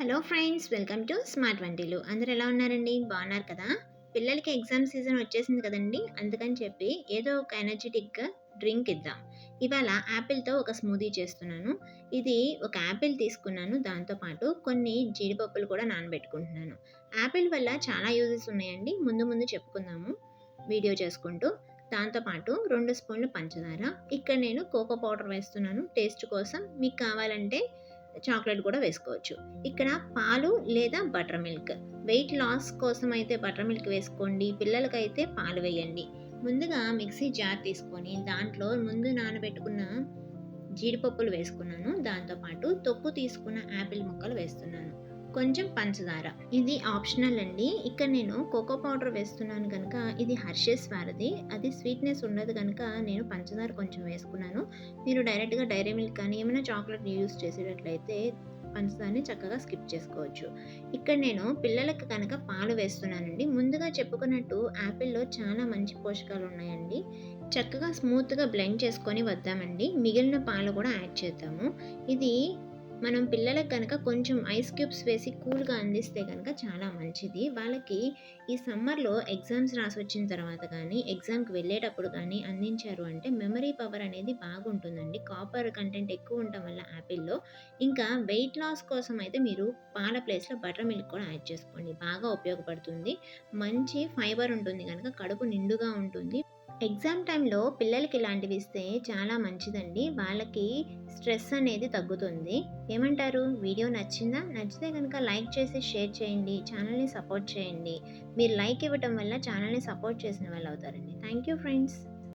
Hello friends, welcome to smart వంటిల్లు. అందరూ ఎలా ఉన్నారండి? బాగున్నారు కదా? పిల్లలకి ఎగ్జామ్ సీజన్ వచ్చేసింది కదండి, అందుకని చెప్పి ఏదో ఒక ఎనర్జెటిక్ డ్రింక్ ఇద్దాం. ఇవాళ యాపిల్తో ఒక స్మూదీ చేస్తున్నాను. ఇది ఒక యాపిల్ తీసుకున్నాను, దాంతోపాటు కొన్ని జీడిపప్పులు కూడా నానబెట్టుకుంటున్నాను. యాపిల్ వల్ల చాలా యూజెస్ ఉన్నాయండి, ముందు ముందు చెప్పుకుందాము వీడియో చేసుకుంటూ. దాంతోపాటు 2 స్పూన్లు పంచదార, ఇక్కడ నేను కోకో పౌడర్ వేస్తున్నాను టేస్ట్ కోసం. మీకు కావాలంటే చాక్లెట్ కూడా వేసుకోవచ్చు. ఇక్కడ పాలు లేదా బటర్ మిల్క్. వెయిట్ లాస్ కోసం అయితే బటర్ మిల్క్ వేసుకోండి, పిల్లలకైతే పాలు వేయండి. ముందుగా మిక్సీ జార్ తీసుకొని దాంట్లో ముందు నానబెట్టుకున్న జీడిపప్పులు వేసుకున్నాను, దాంతోపాటు తొక్కు తీసుకున్న యాపిల్ ముక్కలు వేస్తున్నాను, కొంచెం పంచదార. ఇది ఆప్షనల్ అండి. ఇక్కడ నేను కోకో పౌడర్ వేస్తున్నాను కనుక ఇది హర్షేస్ వారిది, అది స్వీట్నెస్ ఉండదు కనుక నేను పంచదార కొంచెం వేసుకున్నాను. మీరు డైరెక్ట్గా డైరీ మిల్క్ కానీ ఏమైనా చాక్లెట్ యూస్ చేసేటట్లయితే పంచదారని చక్కగా స్కిప్ చేసుకోవచ్చు. ఇక్కడ నేను పిల్లలకు కనుక పాలు వేస్తున్నానండి. ముందుగా చెప్పుకున్నట్టు యాపిల్లో చాలా మంచి పోషకాలు ఉన్నాయండి. చక్కగా స్మూత్గా బ్లెండ్ చేసుకొని వద్దామండి. మిగిలిన పాలు కూడా యాడ్ చేద్దాము. ఇది మనం పిల్లలకు కనుక కొంచెం ఐస్ క్యూబ్స్ వేసి కూల్గా అందిస్తే కనుక చాలా మంచిది. వాళ్ళకి ఈ సమ్మర్లో ఎగ్జామ్స్ రాసి వచ్చిన తర్వాత కానీ ఎగ్జామ్కి వెళ్ళేటప్పుడు కానీ అందించారు అంటే మెమరీ పవర్ అనేది బాగుంటుందండి. కాపర్ కంటెంట్ ఎక్కువ ఉండటం వల్ల యాపిల్లో. ఇంకా వెయిట్ లాస్ కోసం అయితే మీరు పాల ప్లేస్లో బటర్ మిల్క్ కూడా యాడ్ చేసుకోండి, బాగా ఉపయోగపడుతుంది. మంచి ఫైబర్ ఉంటుంది కనుక కడుపు నిండుగా ఉంటుంది. ఎగ్జామ్ టైంలో పిల్లలకి ఇలాంటివి ఇస్తే చాలా మంచిదండి. వాళ్ళకి స్ట్రెస్ అనేది తగ్గుతుంది. ఏమంటారు? వీడియో నచ్చిందా? నచ్చితే కనుక లైక్ చేసి షేర్ చేయండి, ఛానల్ని సపోర్ట్ చేయండి. మీరు లైక్ ఇవ్వటం వల్ల ఛానల్ని సపోర్ట్ చేసిన వాళ్ళు అవుతారండి. Thank you friends.